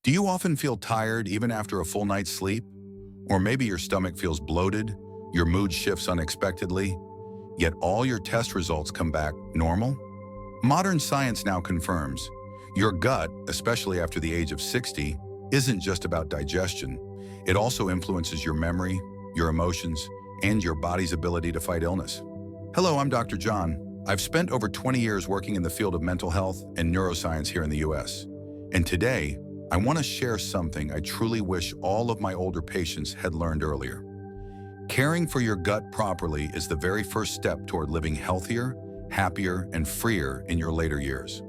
Do you often feel tired even after a full night's sleep? Or maybe your stomach feels bloated, your mood shifts unexpectedly, yet all your test results come back normal? Modern science now confirms your gut, especially after the age of 60, isn't just about digestion. It also influences your memory, your emotions, and your body's ability to fight illness. Hello, I'm Dr. John. I've spent over 20 years working in the field of mental health and neuroscience here in the US. And today, I want to share something I truly wish all of my older patients had learned earlier. Caring for your gut properly is the very first step toward living healthier, happier, and freer in your later years.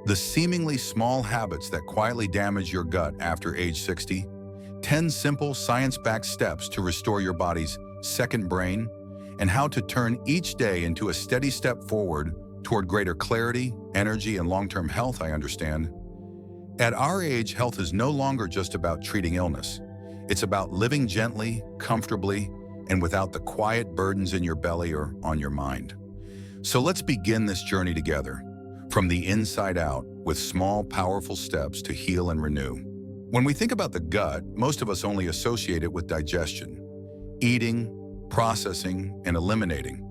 The seemingly small habits that quietly damage your gut after age 60, 10 simple science-backed steps to restore your body's second brain, and how to turn each day into a steady step forward toward greater clarity, energy, and long-term health, I understand. At our age, health is no longer just about treating illness. It's about living gently, comfortably, and without the quiet burdens in your belly or on your mind. So let's begin this journey together, from the inside out, with small, powerful steps to heal and renew. When we think about the gut, most of us only associate it with digestion, eating, processing, and eliminating.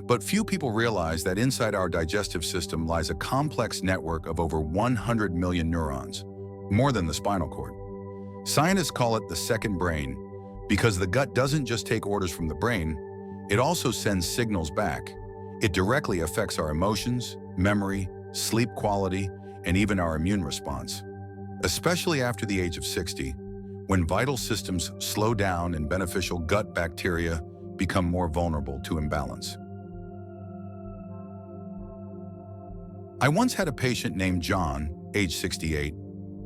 But few people realize that inside our digestive system lies a complex network of over 100 million neurons, more than the spinal cord. Scientists call it the second brain because the gut doesn't just take orders from the brain, it also sends signals back. It directly affects our emotions, memory, sleep quality, and even our immune response. Especially after the age of 60, when vital systems slow down and beneficial gut bacteria become more vulnerable to imbalance. I once had a patient named John, age 68.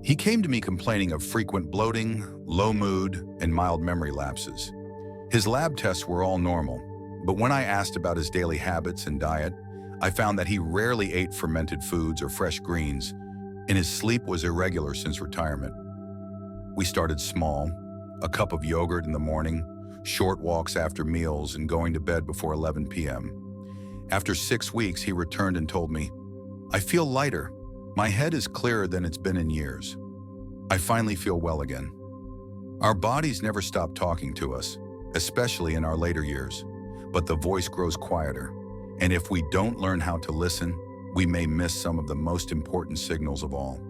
He came to me complaining of frequent bloating, low mood, and mild memory lapses. His lab tests were all normal, but when I asked about his daily habits and diet, I found that he rarely ate fermented foods or fresh greens, and his sleep was irregular since retirement. We started small, a cup of yogurt in the morning, short walks after meals, and going to bed before 11 p.m. After 6 weeks, he returned and told me, "I feel lighter. My head is clearer than it's been in years. I finally feel well again." Our bodies never stop talking to us, especially in our later years, but the voice grows quieter. And if we don't learn how to listen, we may miss some of the most important signals of all.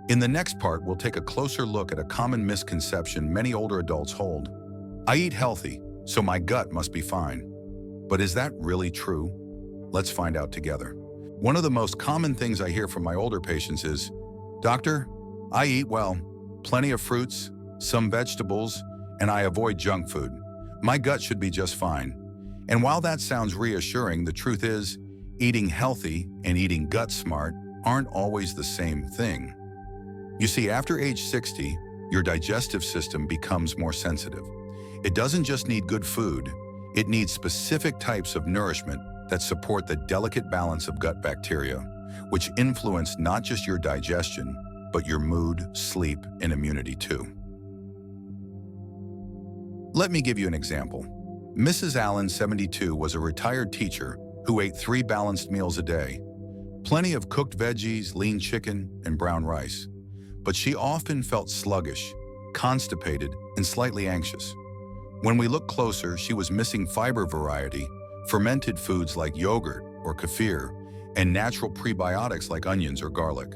In the next part, we'll take a closer look at a common misconception many older adults hold. I eat healthy, so my gut must be fine. But is that really true? Let's find out together. One of the most common things I hear from my older patients is, "Doctor, I eat well, plenty of fruits, some vegetables, and I avoid junk food. My gut should be just fine." And while that sounds reassuring, the truth is, eating healthy and eating gut smart aren't always the same thing. You see, after age 60, your digestive system becomes more sensitive. It doesn't just need good food, it needs specific types of nourishment that support the delicate balance of gut bacteria, which influence not just your digestion, but your mood, sleep, and immunity too. Let me give you an example. Mrs. Allen, 72, was a retired teacher who ate 3 balanced meals a day, plenty of cooked veggies, lean chicken, and brown rice. But she often felt sluggish, constipated, and slightly anxious. When we looked closer, she was missing fiber variety, fermented foods like yogurt or kefir, and natural prebiotics like onions or garlic.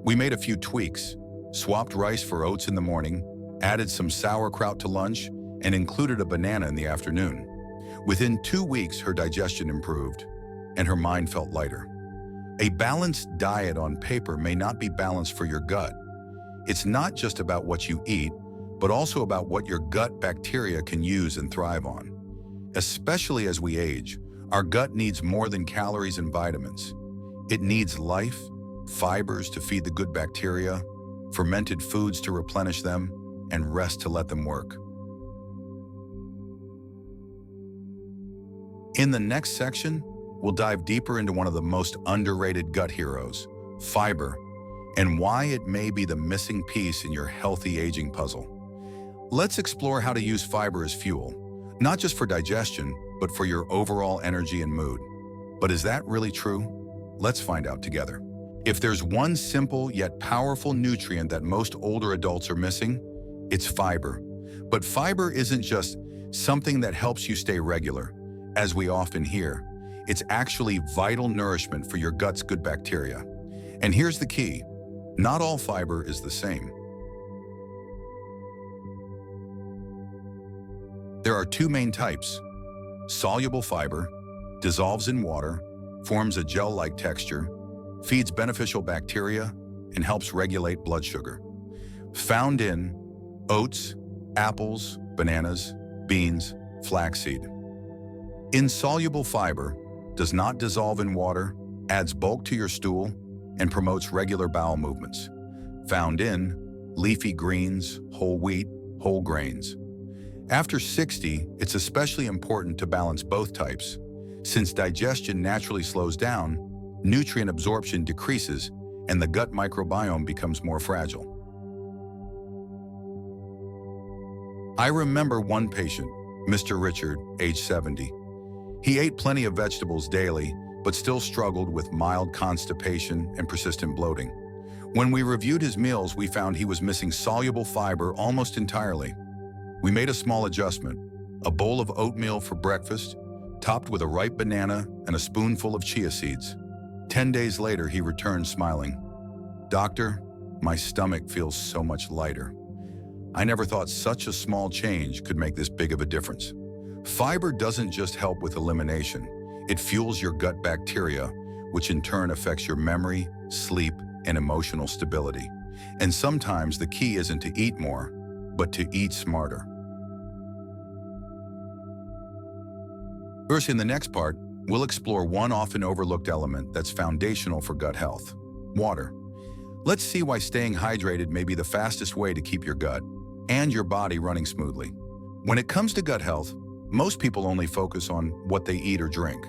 We made a few tweaks, swapped rice for oats in the morning, added some sauerkraut to lunch, and included a banana in the afternoon. Within 2 weeks, her digestion improved, and her mind felt lighter. A balanced diet on paper may not be balanced for your gut. It's not just about what you eat, but also about what your gut bacteria can use and thrive on. Especially as we age, our gut needs more than calories and vitamins. It needs life, fibers to feed the good bacteria, fermented foods to replenish them, and rest to let them work. In the next section, we'll dive deeper into one of the most underrated gut heroes, fiber, and why it may be the missing piece in your healthy aging puzzle. Let's explore how to use fiber as fuel, not just for digestion, but for your overall energy and mood. But is that really true? Let's find out together. If there's one simple yet powerful nutrient that most older adults are missing, it's fiber. But fiber isn't just something that helps you stay regular, as we often hear. It's actually vital nourishment for your gut's good bacteria. And here's the key: not all fiber is the same. There are two main types. Soluble fiber dissolves in water, forms a gel-like texture, feeds beneficial bacteria, and helps regulate blood sugar. Found in oats, apples, bananas, beans, flaxseed. Insoluble fiber does not dissolve in water, adds bulk to your stool, and promotes regular bowel movements. Found in leafy greens, whole wheat, whole grains. After 60, it's especially important to balance both types. Since digestion naturally slows down, nutrient absorption decreases, and the gut microbiome becomes more fragile. I remember one patient, Mr. Richard, age 70. He ate plenty of vegetables daily, but still struggled with mild constipation and persistent bloating. When we reviewed his meals, we found he was missing soluble fiber almost entirely. We made a small adjustment: a bowl of oatmeal for breakfast, topped with a ripe banana and a spoonful of chia seeds. 10 days later, he returned smiling. "Doctor, my stomach feels so much lighter. I never thought such a small change could make this big of a difference." Fiber doesn't just help with elimination. It fuels your gut bacteria, which in turn affects your memory, sleep, and emotional stability. And sometimes the key isn't to eat more, but to eat smarter. First, in the next part, we'll explore one often overlooked element that's foundational for gut health: water. Let's see why staying hydrated may be the fastest way to keep your gut and your body running smoothly. When it comes to gut health, most people only focus on what they eat or drink.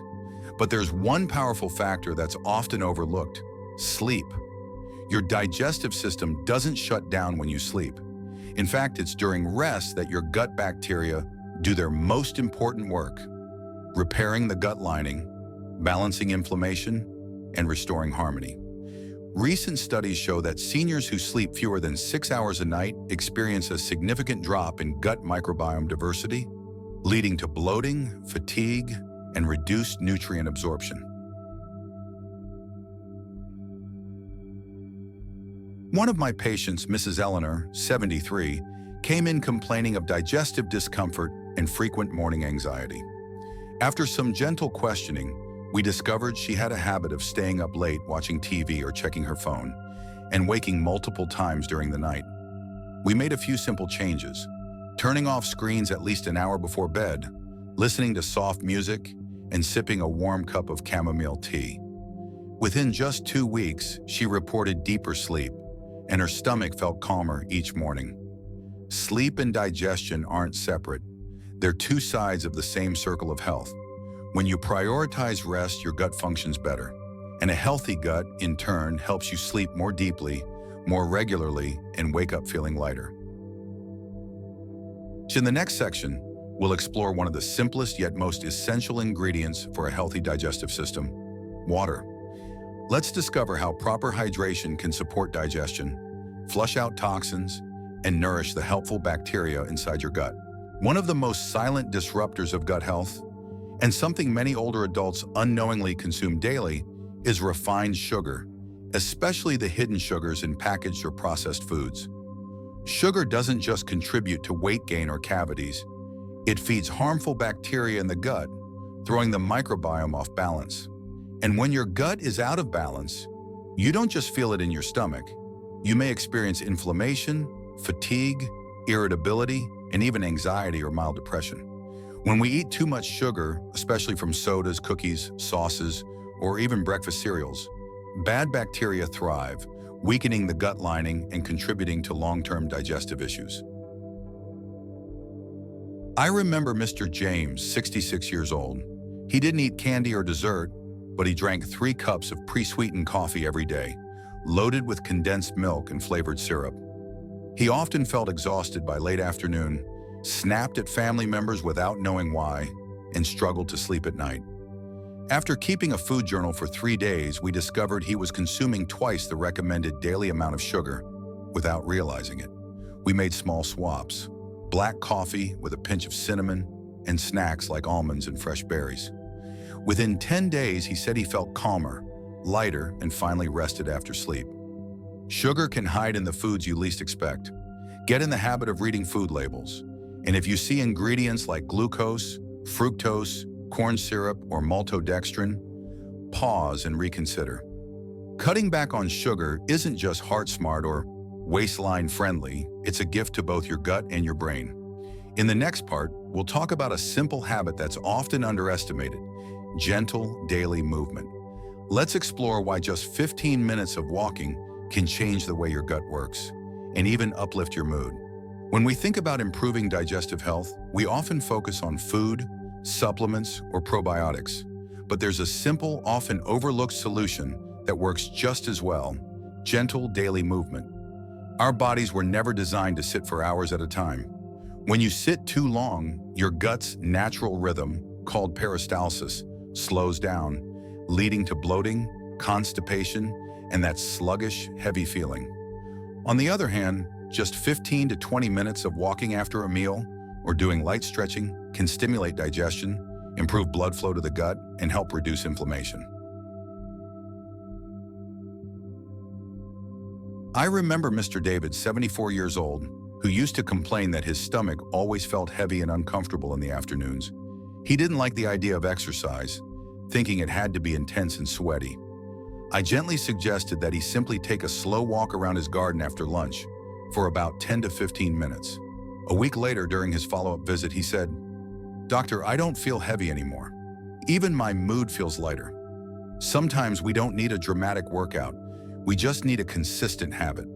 But there's one powerful factor that's often overlooked: sleep. Your digestive system doesn't shut down when you sleep. In fact, it's during rest that your gut bacteria do their most important work: repairing the gut lining, balancing inflammation, and restoring harmony. Recent studies show that seniors who sleep fewer than 6 hours a night experience a significant drop in gut microbiome diversity, leading to bloating, fatigue, and reduced nutrient absorption. One of my patients, Mrs. Eleanor, 73, came in complaining of digestive discomfort and frequent morning anxiety. After some gentle questioning, we discovered she had a habit of staying up late watching TV or checking her phone, and waking multiple times during the night. We made a few simple changes: turning off screens at least an hour before bed, listening to soft music, and sipping a warm cup of chamomile tea. Within just 2 weeks, she reported deeper sleep, and her stomach felt calmer each morning. Sleep and digestion aren't separate. They're two sides of the same circle of health. When you prioritize rest, your gut functions better. And a healthy gut, in turn, helps you sleep more deeply, more regularly, and wake up feeling lighter. In the next section, we'll explore one of the simplest yet most essential ingredients for a healthy digestive system: water. Let's discover how proper hydration can support digestion, flush out toxins, and nourish the helpful bacteria inside your gut. One of the most silent disruptors of gut health, and something many older adults unknowingly consume daily, is refined sugar, especially the hidden sugars in packaged or processed foods. Sugar doesn't just contribute to weight gain or cavities. It feeds harmful bacteria in the gut, throwing the microbiome off balance. And when your gut is out of balance, you don't just feel it in your stomach. You may experience inflammation, fatigue, irritability, and even anxiety or mild depression. When we eat too much sugar, especially from sodas, cookies, sauces, or even breakfast cereals, bad bacteria thrive, weakening the gut lining and contributing to long-term digestive issues. I remember Mr. James, 66 years old. He didn't eat candy or dessert, but he drank 3 cups of pre-sweetened coffee every day, loaded with condensed milk and flavored syrup. He often felt exhausted by late afternoon, snapped at family members without knowing why, and struggled to sleep at night. After keeping a food journal for 3 days, we discovered he was consuming twice the recommended daily amount of sugar without realizing it. We made small swaps: black coffee with a pinch of cinnamon and snacks like almonds and fresh berries. Within 10 days, he said he felt calmer, lighter, and finally rested after sleep. Sugar can hide in the foods you least expect. Get in the habit of reading food labels. And if you see ingredients like glucose, fructose, corn syrup, or maltodextrin, pause and reconsider. Cutting back on sugar isn't just heart smart or waistline friendly, it's a gift to both your gut and your brain. In the next part, we'll talk about a simple habit that's often underestimated: gentle daily movement. Let's explore why just 15 minutes of walking can change the way your gut works and even uplift your mood. When we think about improving digestive health, we often focus on food, supplements, or probiotics. But there's a simple, often overlooked solution that works just as well: gentle daily movement. Our bodies were never designed to sit for hours at a time. When you sit too long, your gut's natural rhythm, called peristalsis, slows down, leading to bloating, constipation, and that sluggish, heavy feeling. On the other hand, just 15 to 20 minutes of walking after a meal or doing light stretching can stimulate digestion, improve blood flow to the gut, and help reduce inflammation. I remember Mr. David, 74 years old, who used to complain that his stomach always felt heavy and uncomfortable in the afternoons. He didn't like the idea of exercise, thinking it had to be intense and sweaty. I gently suggested that he simply take a slow walk around his garden after lunch for about 10 to 15 minutes. A week later, during his follow-up visit, he said, "Doctor, I don't feel heavy anymore. Even my mood feels lighter." Sometimes we don't need a dramatic workout. We just need a consistent habit.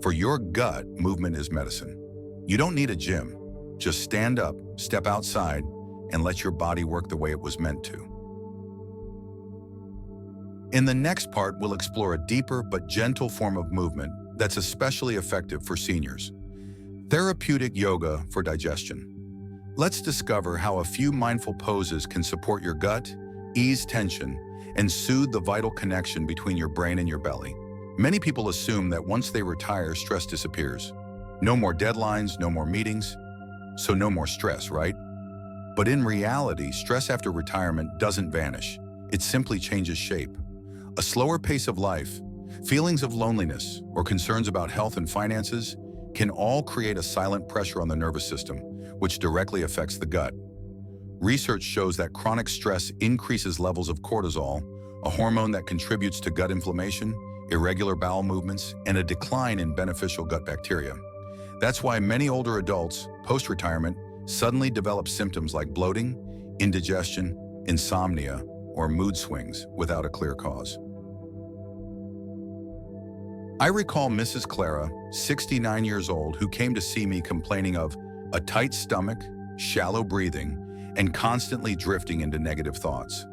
For your gut, movement is medicine. You don't need a gym. Just stand up, step outside, and let your body work the way it was meant to. In the next part, we'll explore a deeper but gentle form of movement that's especially effective for seniors: therapeutic yoga for digestion. Let's discover how a few mindful poses can support your gut, ease tension, and soothe the vital connection between your brain and your belly. Many people assume that once they retire, stress disappears. No more deadlines, no more meetings, so no more stress, right? But in reality, stress after retirement doesn't vanish. It simply changes shape. A slower pace of life, feelings of loneliness, or concerns about health and finances can all create a silent pressure on the nervous system, which directly affects the gut. Research shows that chronic stress increases levels of cortisol, a hormone that contributes to gut inflammation, irregular bowel movements, and a decline in beneficial gut bacteria. That's why many older adults, post-retirement, suddenly develop symptoms like bloating, indigestion, insomnia, or mood swings without a clear cause. I recall Mrs. Clara, 69 years old, who came to see me complaining of a tight stomach, shallow breathing, and constantly drifting into negative thoughts.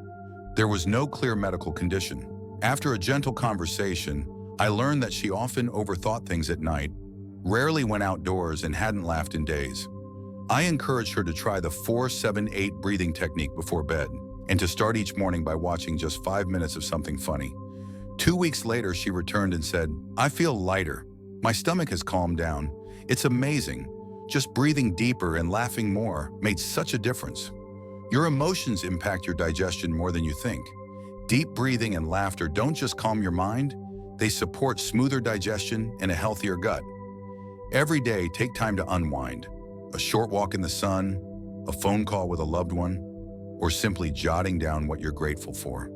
There was no clear medical condition. After a gentle conversation, I learned that she often overthought things at night, rarely went outdoors, and hadn't laughed in days. I encouraged her to try the 4-7-8 breathing technique before bed, and to start each morning by watching just 5 minutes of something funny. 2 weeks later, she returned and said, "I feel lighter. My stomach has calmed down. It's amazing. Just breathing deeper and laughing more made such a difference." Your emotions impact your digestion more than you think. Deep breathing and laughter don't just calm your mind, they support smoother digestion and a healthier gut. Every day, take time to unwind. A short walk in the sun, a phone call with a loved one, or simply jotting down what you're grateful for.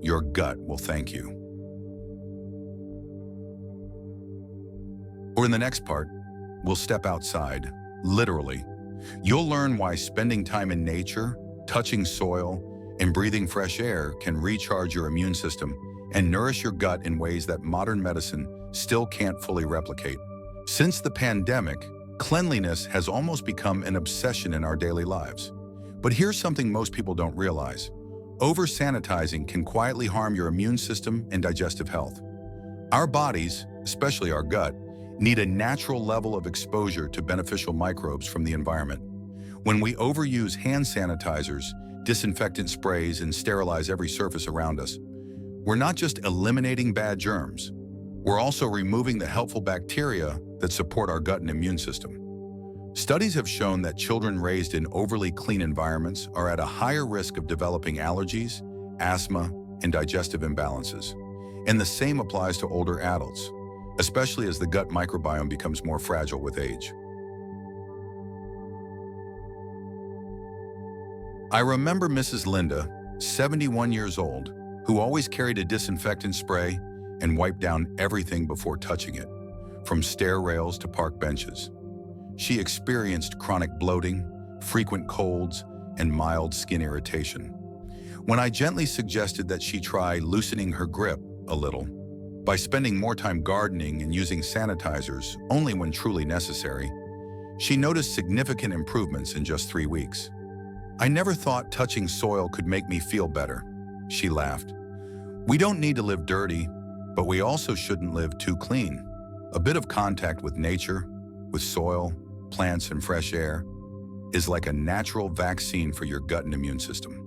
Your gut will thank you. Or in the next part, we'll step outside, literally. You'll learn why spending time in nature, touching soil, and breathing fresh air can recharge your immune system and nourish your gut in ways that modern medicine still can't fully replicate. Since the pandemic, cleanliness has almost become an obsession in our daily lives. But here's something most people don't realize. Over-sanitizing can quietly harm your immune system and digestive health. Our bodies, especially our gut, need a natural level of exposure to beneficial microbes from the environment. When we overuse hand sanitizers, disinfectant sprays, and sterilize every surface around us, we're not just eliminating bad germs, we're also removing the helpful bacteria that support our gut and immune system. Studies have shown that children raised in overly clean environments are at a higher risk of developing allergies, asthma, and digestive imbalances. And the same applies to older adults, especially as the gut microbiome becomes more fragile with age. I remember Mrs. Linda, 71 years old, who always carried a disinfectant spray and wiped down everything before touching it, from stair rails to park benches. She experienced chronic bloating, frequent colds, and mild skin irritation. When I gently suggested that she try loosening her grip a little by spending more time gardening and using sanitizers only when truly necessary, she noticed significant improvements in just 3 weeks. "I never thought touching soil could make me feel better," she laughed. "We don't need to live dirty, but we also shouldn't live too clean. A bit of contact with nature, with soil, plants, and fresh air, is like a natural vaccine for your gut and immune system."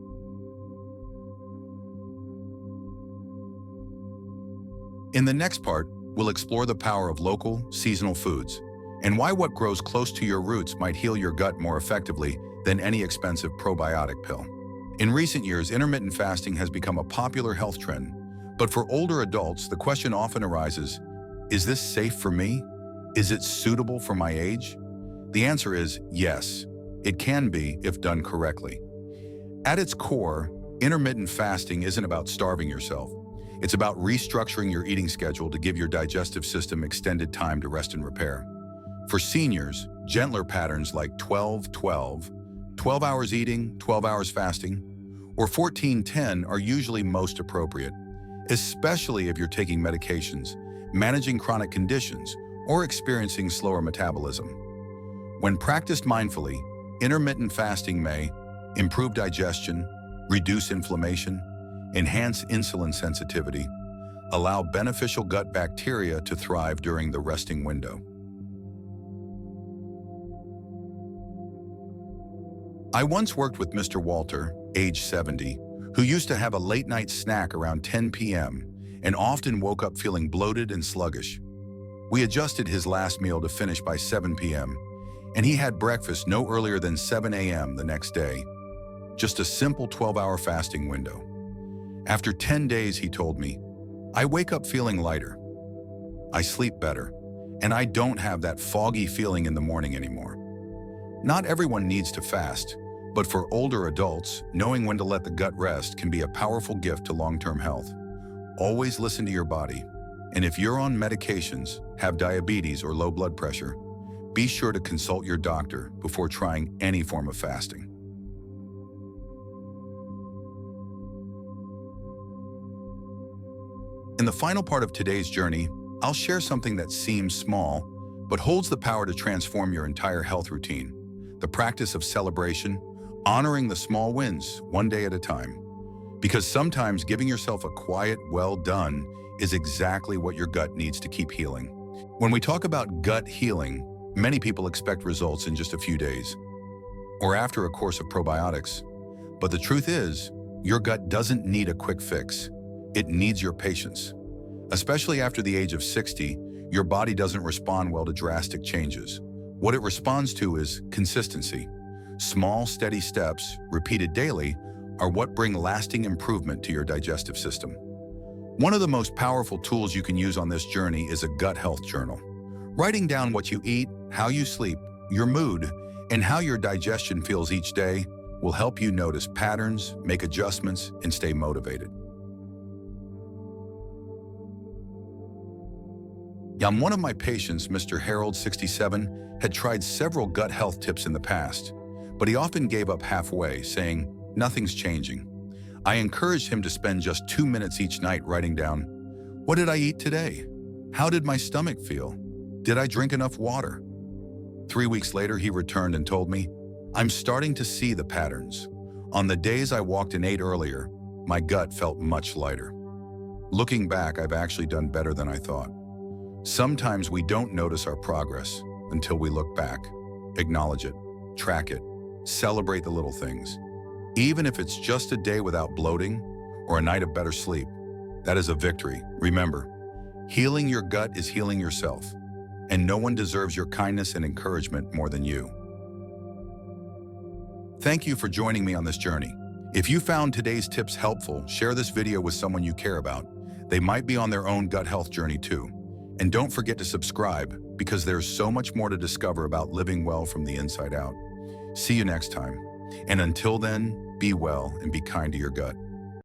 In the next part, we'll explore the power of local, seasonal foods, and why what grows close to your roots might heal your gut more effectively than any expensive probiotic pill. In recent years, intermittent fasting has become a popular health trend, but for older adults, the question often arises, is this safe for me? Is it suitable for my age? The answer is yes, it can be if done correctly. At its core, intermittent fasting isn't about starving yourself. It's about restructuring your eating schedule to give your digestive system extended time to rest and repair. For seniors, gentler patterns like 12-12, 12 hours eating, 12 hours fasting, or 14-10 are usually most appropriate, especially if you're taking medications, managing chronic conditions, or experiencing slower metabolism. When practiced mindfully, intermittent fasting may improve digestion, reduce inflammation, enhance insulin sensitivity, allow beneficial gut bacteria to thrive during the resting window. I once worked with Mr. Walter, age 70, who used to have a late-night snack around 10 p.m. and often woke up feeling bloated and sluggish. We adjusted his last meal to finish by 7 p.m., and he had breakfast no earlier than 7 a.m. the next day. Just a simple 12-hour fasting window. After 10 days, he told me, "I wake up feeling lighter. I sleep better, and I don't have that foggy feeling in the morning anymore." Not everyone needs to fast, but for older adults, knowing when to let the gut rest can be a powerful gift to long-term health. Always listen to your body, and if you're on medications, have diabetes or low blood pressure, be sure to consult your doctor before trying any form of fasting. In the final part of today's journey, I'll share something that seems small, but holds the power to transform your entire health routine. The practice of celebration, honoring the small wins one day at a time. Because sometimes giving yourself a quiet, well done is exactly what your gut needs to keep healing. When we talk about gut healing, many people expect results in just a few days, or after a course of probiotics. But the truth is, your gut doesn't need a quick fix. It needs your patience. Especially after the age of 60, your body doesn't respond well to drastic changes. What it responds to is consistency. Small, steady steps, repeated daily, are what bring lasting improvement to your digestive system. One of the most powerful tools you can use on this journey is a gut health journal. Writing down what you eat, how you sleep, your mood, and how your digestion feels each day will help you notice patterns, make adjustments, and stay motivated. One of my patients, Mr. Harold, 67, had tried several gut health tips in the past, but he often gave up halfway, saying, "Nothing's changing." I encouraged him to spend just 2 minutes each night writing down, "What did I eat today? How did my stomach feel? Did I drink enough water?" 3 weeks later, he returned and told me, "I'm starting to see the patterns. On the days I walked and ate earlier, my gut felt much lighter." Looking back, I've actually done better than I thought. Sometimes we don't notice our progress until we look back, acknowledge it, track it, celebrate the little things. Even if it's just a day without bloating or a night of better sleep, that is a victory. Remember, healing your gut is healing yourself, and no one deserves your kindness and encouragement more than you. Thank you for joining me on this journey. If you found today's tips helpful, share this video with someone you care about. They might be on their own gut health journey too. And don't forget to subscribe, because there's so much more to discover about living well from the inside out. See you next time. And until then, be well and be kind to your gut.